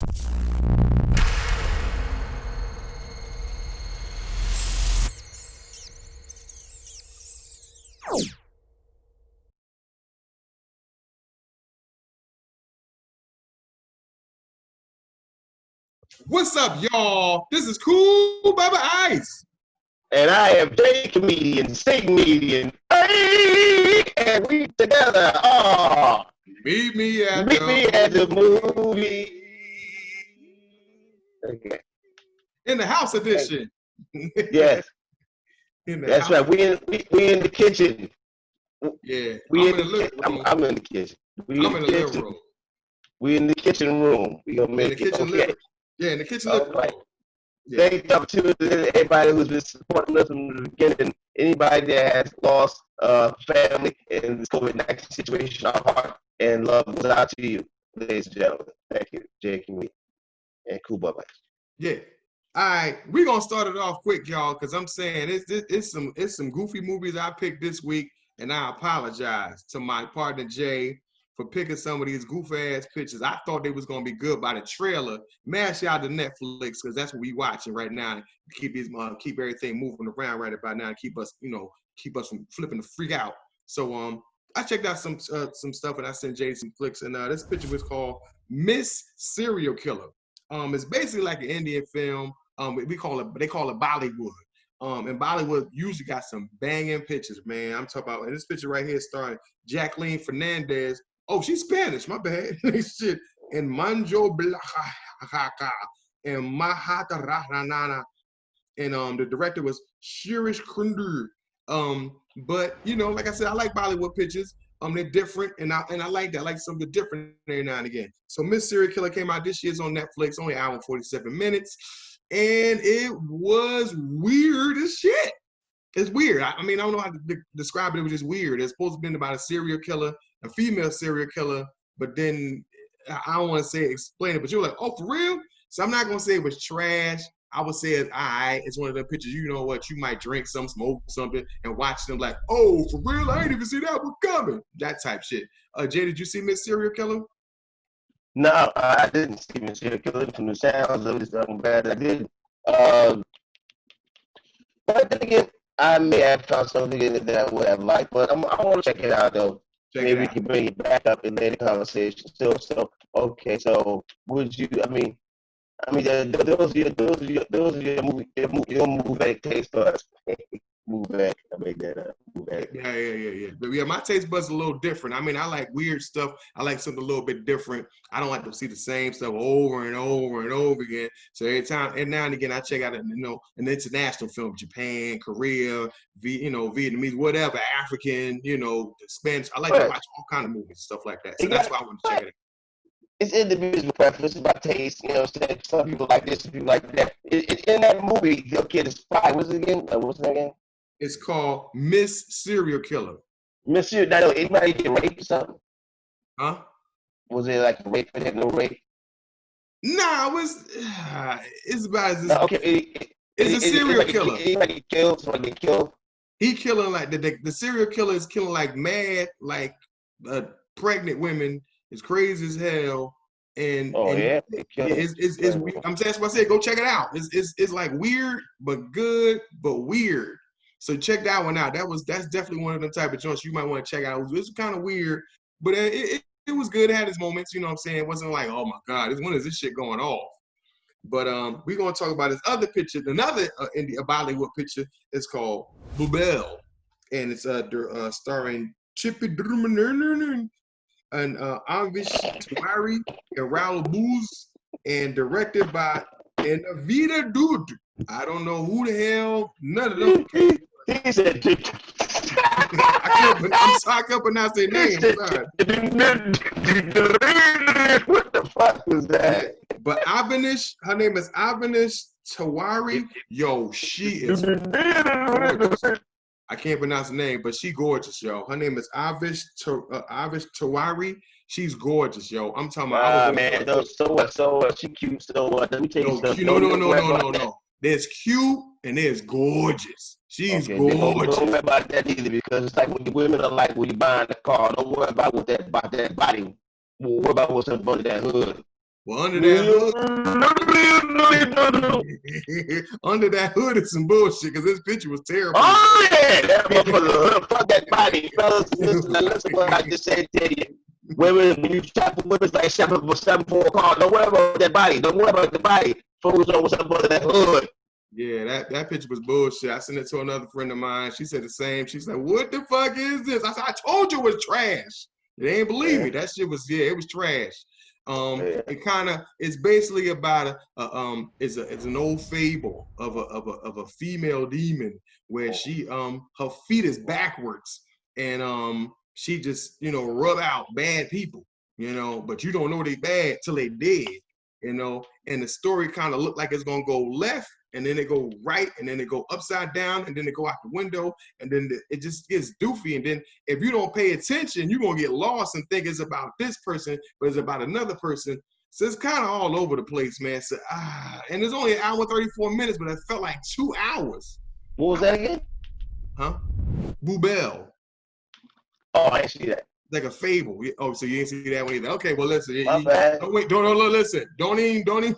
What's up, y'all? This is Kool, Bubba Ice. And I am J comedian, C comedian, hey, and we together. Oh, meet me at the movie. Okay. In the house edition. Yes. That's right. We in the kitchen. Yeah. I'm in the kitchen. I'm in the living room. We in the kitchen room. We gonna make it okay. Yeah, in the kitchen living room. Yeah. Thank you to everybody who's been supporting us from the beginning. Anybody that has lost family in this COVID-19 situation, our heart and love goes out to you, ladies and gentlemen. Thank you, Jake and me, and Kool Bubba. Yeah. All right, we're gonna start it off quick, y'all, because I'm saying it's some goofy movies I picked this week, and I apologize to my partner Jay for picking some of these goofy ass pictures. I thought they was gonna be good by the trailer. Mash out to Netflix because that's what we watching right now. Keep everything moving around right about now. And keep us from flipping the freak out. So I checked out some stuff and I sent Jay some flicks. And this picture was called Miss Serial Killer. It's basically like an Indian film. They call it Bollywood. And Bollywood usually got some banging pictures, man. I'm talking about, and this picture right here starring Jacqueline Fernandez. Oh, she's Spanish, my bad. Shit. And Manjo Blahaka and Mahataranana. And the director was Shirish Kundur. But like I said, I like Bollywood pictures. They're different, and I like that. I like something different every now and again. So Miss Serial Killer came out this year. It's on Netflix, only an hour and 47 minutes. And it was weird as shit. It's weird. I mean, I don't know how to describe it. It was just weird. It's supposed to be about a serial killer, a female serial killer, but then I don't want to explain it, but you're like, oh, for real? So I'm not going to say it was trash. I would say it's all right. It's one of the pictures, you know what, you might drink some, smoke something, and watch them like, oh, for real? I ain't even see that one coming. That type shit. Jay, did you see Miss Serial Killer? No, I didn't see Miss Serial Killer from the sounds of it. I'm glad I did. But then again, I may have found something in it that I would have liked, but I want to check it out, though. Maybe we can bring it back up in later conversation. So okay, so would you, those are your movie taste buds. Move back. I make that up. Move back. Yeah. But yeah, my taste buds are a little different. I mean, I like weird stuff. I like something a little bit different. I don't like to see the same stuff over and over and over again. So every time, and now and again, I check out an international film, Japan, Korea, Vietnamese, whatever, African, Spanish. I like to watch all kind of movies, stuff like that. So that's why I want to check it out. It's individual preference, it's about taste, some people like this, some people like that. In that movie, your kid is spy. What's it again? What's it again? It's called Miss Serial Killer. Miss Serial, now, anybody get raped or something? Huh? Was it like a rape? No rape? Nah, it's about this. Okay. It's a serial killer. Anybody killed? Somebody get killed? He killing like, the serial killer is killing like mad, like pregnant women. It's crazy as hell, and it's I'm saying that's what I said. Go check it out. It's like weird but good but weird. So check that one out. That's definitely one of the type of joints you might want to check out. It was kind of weird, but it was good. It had its moments. You know what I'm saying? It wasn't like, oh my God, when is this shit going off? But we're gonna talk about this other picture. Another Bollywood picture is called Bulbbbul, and it's starring Chippy Drummond and Anvish Tiwari and Raul Booz, and directed by Navita Dude. I don't know who the hell none of them came. He said, I can't pronounce their name. What the fuck was that? But her name is Avanish Tiwari. Yo, she is gorgeous. I can't pronounce the name, but she gorgeous, yo. Her name is Avish Tiwari. She's gorgeous, yo. I'm talking about. Man, so she cute. So let me tell you something. No. There's cute and there's gorgeous. She's gorgeous. Don't worry about that either, because it's like when the women are like when you buying a car. Don't worry about that body. Worry about what's up under that hood. Well, under that hood, under that hood is some bullshit because this picture was terrible. Oh yeah, that motherfucker, fuck that body, fellas. Listen what I just said to you. Women, when you shop for women, like shopping for 7-4 car, don't worry about that body. Don't worry about the body. Focus on what's up under that hood. Yeah, that picture was bullshit. I sent it to another friend of mine. She said the same. She's like, "What the fuck is this?" I said, "I told you it was trash." They ain't believe me. That shit was it was trash. It kind of it's basically about it's an old fable of a female demon where she her feet is backwards and she just rub out bad people, but you don't know they bad till they dead, and the story kind of look like it's gonna go left and then it go right and then it go upside down and then it go out the window and then it just gets doofy, and then if you don't pay attention you're gonna get lost and think it's about this person but it's about another person. So it's kind of all over the place, man. So and it's only an hour 34 minutes, but it felt like 2 hours. What was that again? Huh? Bulbbbul. Oh, I didn't see that. Like a fable. Oh, so you didn't see that one either. Okay, well listen. My bad. Don't listen. Don't even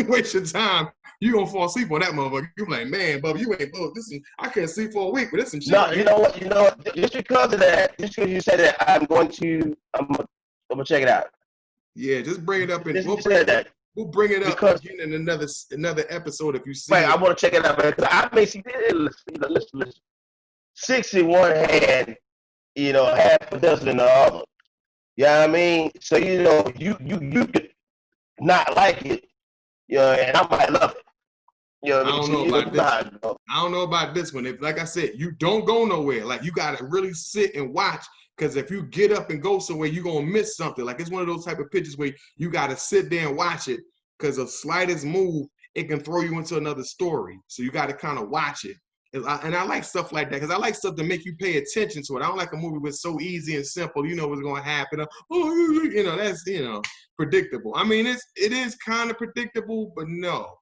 waste your time. You gonna fall asleep on that motherfucker. You like, man, Bubba, you ain't I can't sleep for a week, but this some shit. No, you know what? Just because of that, just because you said that, I'm gonna check it out. Yeah, just bring it up and we'll bring it up again in another episode if you see. Right, I want to check it out, man, because I may see listen. 6 in one hand, half a dozen in the other. You know what I mean? So you could not like it, and I might love it. I don't know about this one. If, like I said, you don't go nowhere. Like you gotta really sit and watch. Because if you get up and go somewhere, you're going to miss something. Like it's one of those type of pictures where you got to sit there and watch it because the slightest move, it can throw you into another story. So you got to kind of watch it. And I like stuff like that because I like stuff to make you pay attention to it. I don't like a movie that's so easy and simple. You know what's going to happen. That's, predictable. I mean, it is kind of predictable, but no.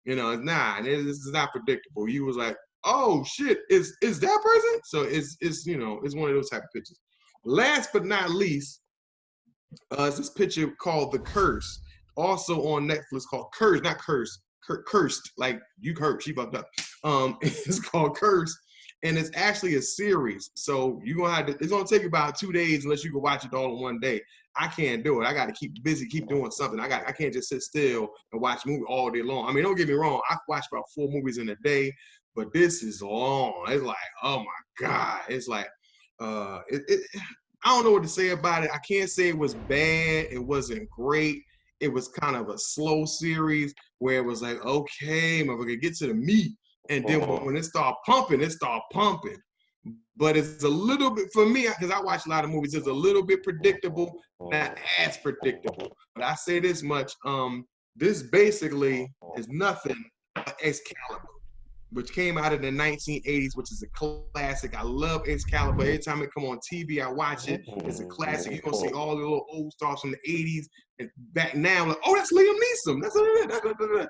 It's not. It's not predictable. You was like, oh, shit, is that person? So it's one of those type of pictures. Last but not least, is this picture called The Curse, also on Netflix, called Curse, not Curse, Cursed, like you cursed, she fucked up. It's called Curse, and it's actually a series. So you're gonna have to, it's gonna take you about 2 days unless you can watch it all in one day. I can't do it. I gotta keep busy, keep doing something. I can't just sit still and watch a movie all day long. I mean, don't get me wrong, I watch about 4 movies in a day, but this is long. It's like, oh my God. It's like, I don't know what to say about it. I can't say it was bad. It wasn't great. It was kind of a slow series where it was like, okay, motherfucker, get to the meat. And then when it started pumping, But it's a little bit, for me, because I watch a lot of movies, it's a little bit predictable, not as predictable. But I say this much, this basically is nothing but Excalibur, which came out in the 1980s, which is a classic. I love Excalibur. Every time it come on TV, I watch it. It's a classic. You're going to see all the little old stars from the 80s. And back now, like, oh, that's Liam Neeson. That's the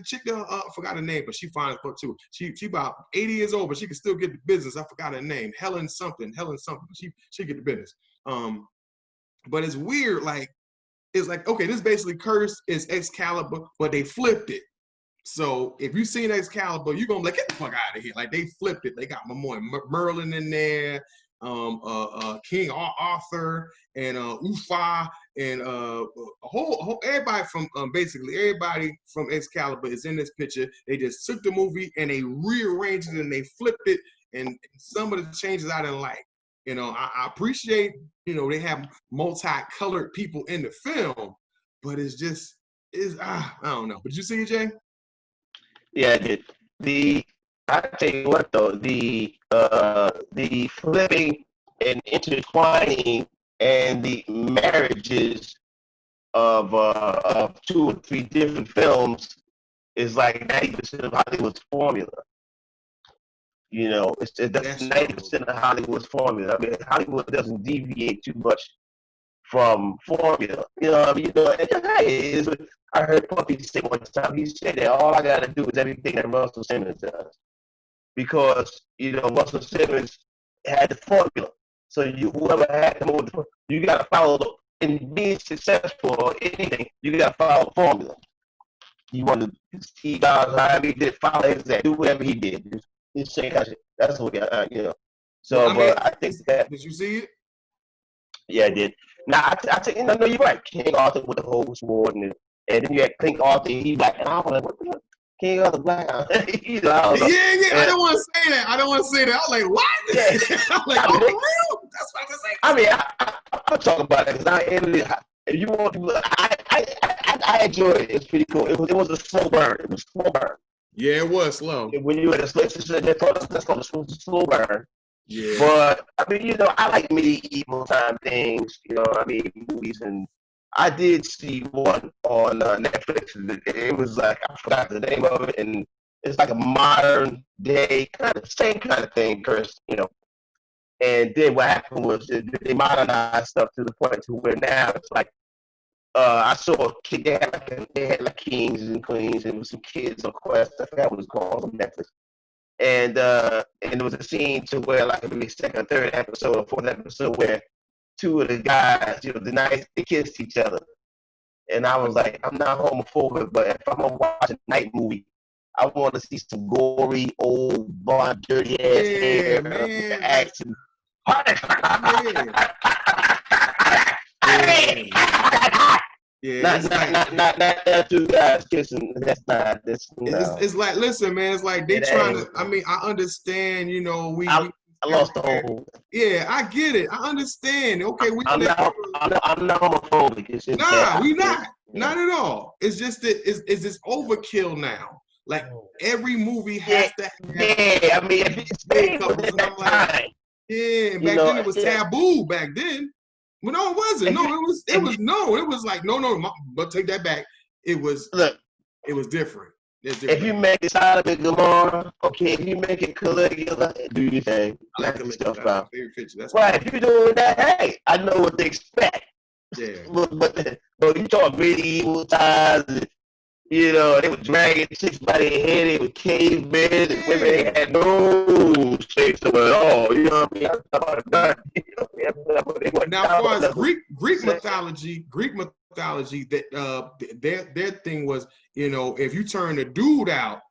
chick, I forgot her name, but she fine as fuck too. She about 80 years old, but she can still get the business. I forgot her name. Helen something. She get the business. But it's weird. Like, it's like, okay, this basically Curse is Excalibur, but they flipped it. So if you seen Excalibur, you're gonna be like, get the fuck out of here. Like they flipped it. They got my boy Merlin in there, King Arthur, and Ufa, and a whole everybody from basically everybody from Excalibur is in this picture. They just took the movie and they rearranged it and they flipped it, and some of the changes I didn't like. I appreciate, they have multicolored people in the film, but it's just I don't know. But you see it, Jay? Yeah, I did. I tell you what though, the flipping and intertwining and the marriages of 2 or 3 different films is like 90% of Hollywood's formula. That's 90% of Hollywood's formula. I mean, Hollywood doesn't deviate too much from formula. Hey, I heard Puffy say one time, he said that all I gotta do is everything that Russell Simmons does. Because, Russell Simmons had the formula. So whoever had the formula, you gotta follow in being successful or anything, you gotta follow a formula. You want to Steve Jobs, however he did, follow his that, do whatever he did. Just say that's what you know. So, Well, I mean, but I think that. Did you see it? Yeah, I did. Now I think no, you're right. King Arthur with the whole sword, and then you had King Arthur, he black, and I was like, what the hell? King Arthur black? You know, I don't know. Yeah. I don't want to say that. I was like, what? Yeah. I'm like, oh, for real? That's what I was saying. I mean, I'm talking about it because if you want to, I enjoyed it. It's pretty cool. It was a slow burn. It was a slow burn. Yeah, it was slow. When you had a that's called a slow burn. Yeah. But I mean, you know, I like medieval time things. You know, I mean, movies, and I did see one on Netflix. It was like I forgot the name of it, and it's like a modern day same kind of thing, Chris. You know. And then what happened was they modernized stuff to the point to where now it's like I saw a kid, they had like kings and queens, and it was some kids on Quest. I forgot what it was called on Netflix. And there was a scene to where like maybe second, third episode, or fourth episode where two of the guys, you know, they kissed each other. And I was like, I'm not homophobic, but if I'm gonna watch a night movie, I want to see some gory, old, blonde, dirty ass hair, man. action. Not two guys kissing. That's not. No. It's like, listen, man. It's like they trying to. I mean, I understand. You know, I lost the whole. Yeah, I get it. I understand. Okay, I'm not homophobic. We not. Not at all. It's just that it's this overkill now. Like every movie has to have. Yeah, I mean, it's couples, and I'm like, yeah, back then it was taboo. Back then, well, no, it wasn't. No, it was like no. But take that back. It was different. If you make it Sodom and Gomorrah, okay. If you make it Caligula, do your thing. I like Caligula. That's my favorite picture. That's right. If you're doing that, hey, I know what to expect. Yeah. But you talk medieval times. You know, they were dragging chicks by their head. They were cavemen, and women they had no shapes at all. You know what I mean? Now, as far as Greek mythology, that their thing was, you know, if you turn a dude out,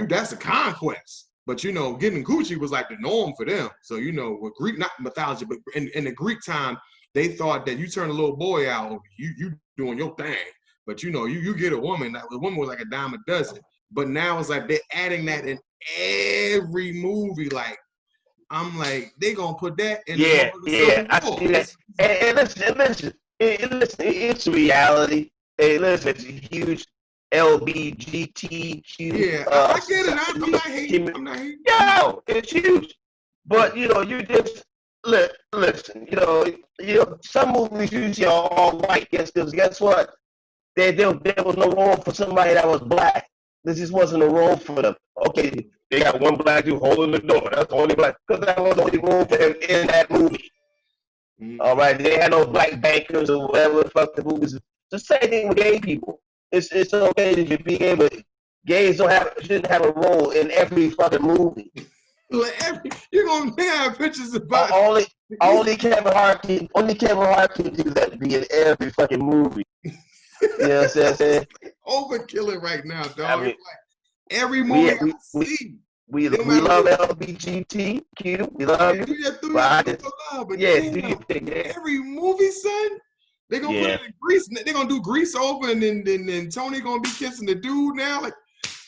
that's a conquest. But you know, getting Gucci was like the norm for them. So you know, with Greek, not mythology, but in the Greek time, they thought that you turn a little boy out, you doing your thing. But you know, you get a woman. The woman was like a dime a dozen. But now it's like they're adding that in every movie. Like I'm like, they gonna put that in. Yeah. I see that. And listen, it's reality. Hey, listen, it's a huge LBGTQ. Yeah, I get it. I'm not hating. Yo, it's huge. But you know, you just listen. You know, some movies usually are all white. Because guess what? There was no role for somebody that was black. There just wasn't a role for them. Okay, they got one black dude holding the door. That's the only black, because that was the only role for him in that movie. Mm-hmm. All right, they had no black bankers or whatever the fuck the movies. The same thing with gay people. It's okay to be gay, but gays shouldn't have a role in every fucking movie. You're gonna have pictures about only Kevin Hart can do that. Be in every fucking movie. You know what I'm saying? Overkill it right now, dog. I mean, like every movie I see. We love LGBTQ. We love you. Every movie, son. They're gonna put it in Grease. They're gonna do Grease over, and then Tony gonna be kissing the dude now. Like,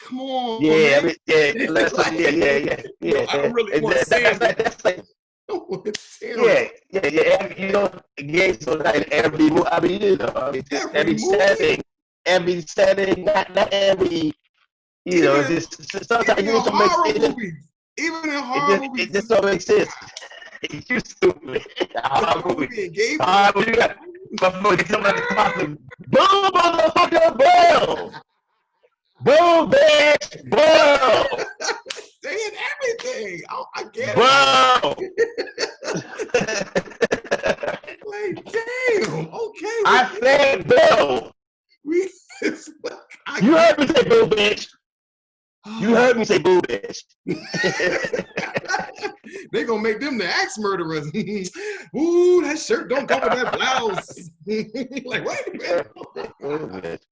come on. Yeah, man. Yeah. I don't really want to say it. Yeah. You know, gays are like every movie. I mean, you know, every setting, not every. You know, it's just sometimes you just don't make sense. Even in horror movies, it just don't make sense. You stupid. Horror movie. You got somebody talking. Boom, motherfucker, boom. Boom, bitch, boom. Saying everything. I get it. Like, damn. Okay. I said Bill. You heard me say Bill, bitch. You heard me say boo bitch. They gonna make them the axe murderers. Ooh, that shirt don't go with that blouse. Like, wait a minute.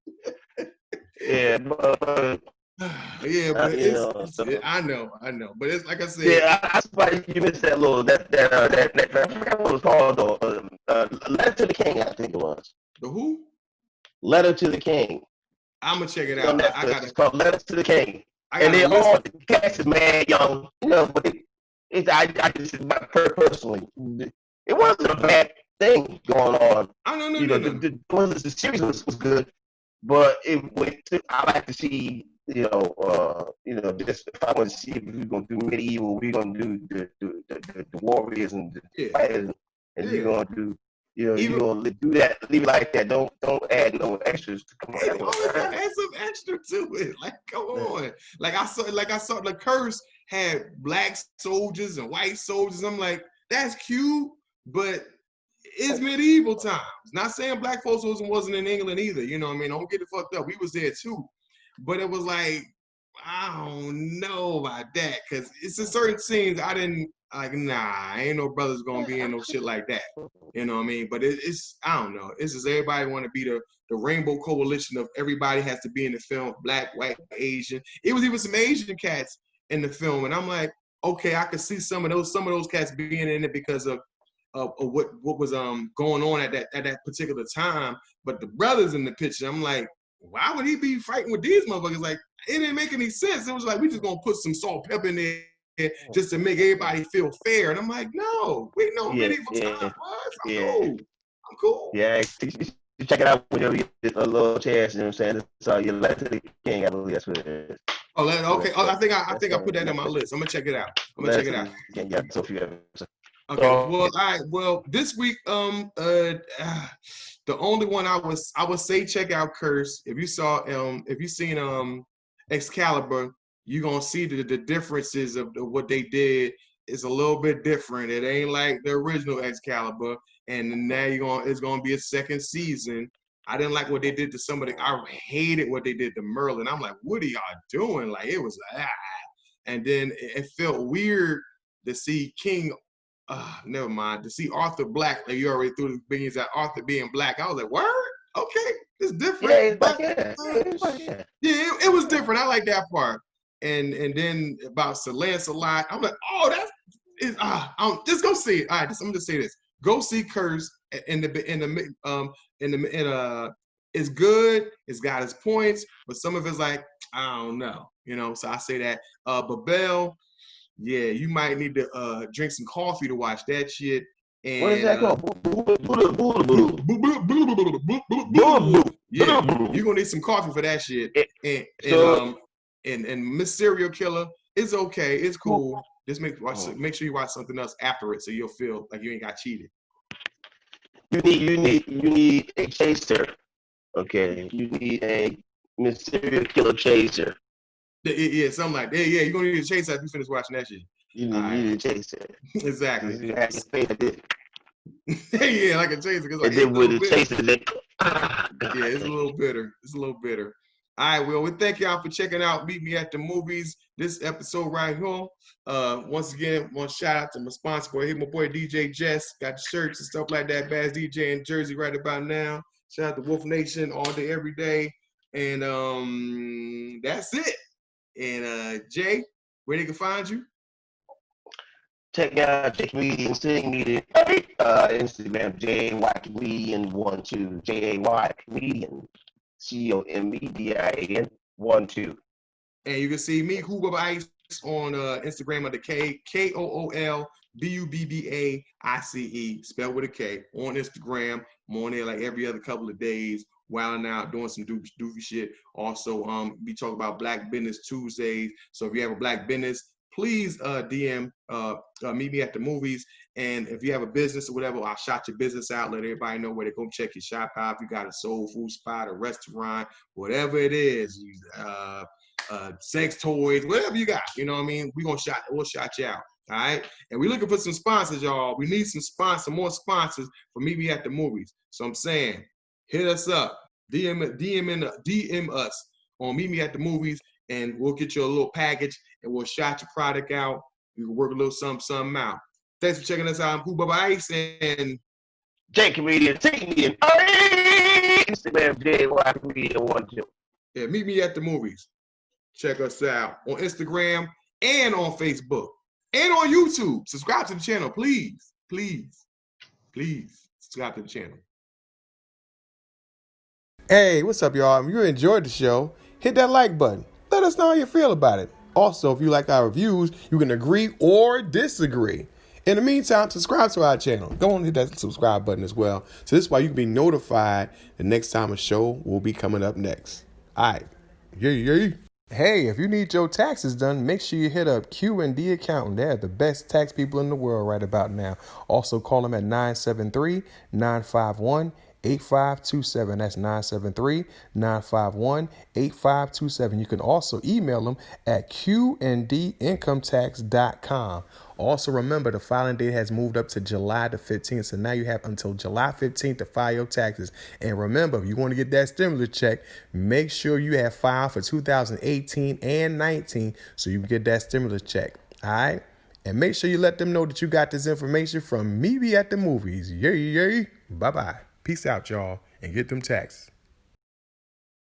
Yeah, but yeah, but I know, but it's like I said. Yeah, I surprised you missed that little that I forgot what it was called though. Letter to the King, I think it was. The who? Letter to the King. I'm gonna check it out. I got It's called Letter to the King, and they all the cast is mad young, you know. But I just personally, it wasn't a bad thing going on. I don't know. You know, the series was good, but I like to see. Just if I want to see if we're gonna do medieval, we're gonna do the warriors and the fighters, and you're gonna do, you're gonna do that, leave it like that. Don't add no extras to come on. Add some extra to it. Like, come on. Like I saw the Curse had black soldiers and white soldiers. I'm like, that's cute, but it's medieval times. Not saying black folks wasn't in England either. You know what I mean? Don't get it fucked up. We was there too. But it was like, I don't know about that, because it's in certain scenes I didn't like. Nah, ain't no brothers gonna be in no shit like that. You know what I mean? But it's I don't know. It's just everybody want to be the rainbow coalition of everybody has to be in the film, black, white, Asian. It was even some Asian cats in the film, and I'm like, okay, I could see some of those cats being in it because of what was going on at that particular time. But the brothers in the picture, I'm like, why would he be fighting with these motherfuckers? Like, it didn't make any sense. It was like, we just gonna put some salt pepper in there just to make everybody feel fair. And I'm like, no, we know medieval times. I'm cool. Yeah, you check it out whenever you get a little chance. You know what I'm saying? So you Letter to the King, I believe that's what it is. Oh, okay. Oh, I think I put that in my list. I'm gonna check it out. Yeah, so few episodes. Okay. Well, all right. Well, this week, the only one I would say check out Curse. If you seen Excalibur, you're gonna see the differences of what they did. It's a little bit different. It ain't like the original Excalibur. And now it's gonna be a second season. I didn't like what they did to somebody. I hated what they did to Merlin. I'm like, what are y'all doing? Like, it was and then it felt weird to see King. Never mind. To see Arthur Black, like you already threw the beans at Arthur being black. I was like, word? Okay, it's different. Yeah, it was different. I like that part. And then about Sir Lancelot, I'm like, oh, just go see it. All right, I'm gonna just say this. Go see Curse it's good. It's got its points, but some of it's like, I don't know. So I say that. Bulbbbul, yeah, you might need to drink some coffee to watch that shit. And, what is that called? Bulbbbul. Yeah, you're gonna need some coffee for that shit. And Miss Serial Killer is okay. It's cool. Just make sure you watch something else after it, so you'll feel like you ain't got cheated. You need a chaser. Okay, you need a Miss Serial Killer chaser. Yeah, something like that. Yeah, you're gonna need a chaser after you finish watching that shit. You need a chaser. Exactly. You have to say that. Yeah, like a chaser. And then with the chaser, yeah, it's a little bitter. All right, well, we thank y'all for checking out Meet Me at the Movies. This episode right here. Once again, want to shout out to my sponsor boy. Hey, my boy DJ Jess. Got the shirts and stuff like that. Bass DJ in Jersey right about now. Shout out to Wolf Nation all day, every day. And that's it. And Jay, where they can find you? Check out Jay Comedian Sing Media. Instagram JAY Comedian12. JAY Comedian COMEDIAN 12. And you can see me, Kool Ice, on Instagram under KOOLBUBBAICE, spelled with a K, on Instagram. I'm on there like every other couple of days, wilding out, doing some doofy shit. Also, we talk about Black Business Tuesdays. So if you have a black business, please DM Meet Me at the Movies. And if you have a business or whatever, I'll shout your business out, let everybody know where to go check your shop out. If you got a soul food spot, a restaurant, whatever it is, sex toys, whatever you got, you know what I mean? We'll shout you out. All right. And we're looking for some sponsors, y'all. We need some more sponsors for Meet Me at the Movies. So I'm saying, hit us up, DM us on Meet Me at the Movies. and we'll get you a little package, and we'll shout your product out. You can work a little something out. Thanks for checking us out. I'm Kool Bubba Ice and J Comedian, T Comedian, Instagram JY Comedian 12. Yeah, meet me at the movies. Check us out on Instagram and on Facebook and on YouTube. Subscribe to the channel, please. Please. Please subscribe to the channel. Hey, what's up, y'all? If you enjoyed the show, hit that like button. Let us know how you feel about it. Also, if you like our reviews, you can agree or disagree. In the meantime, subscribe to our channel. Go and hit that subscribe button as well. So this is why you can be notified the next time a show will be coming up next. All right. Yay. Hey, if you need your taxes done, make sure you hit up Q&D Accountant. They're the best tax people in the world right about now. Also call them at 973-951-8527. That's 973-951-8527. You can also email them at qndincometax.com. Also remember, the filing date has moved up to July the 15th. So now you have until July 15th to file your taxes. And remember, if you want to get that stimulus check, make sure you have filed for 2018 and 19 so you can get that stimulus check. All right? And make sure you let them know that you got this information from me at the movies. Yay. Bye-bye. Peace out, y'all, and get them taxes.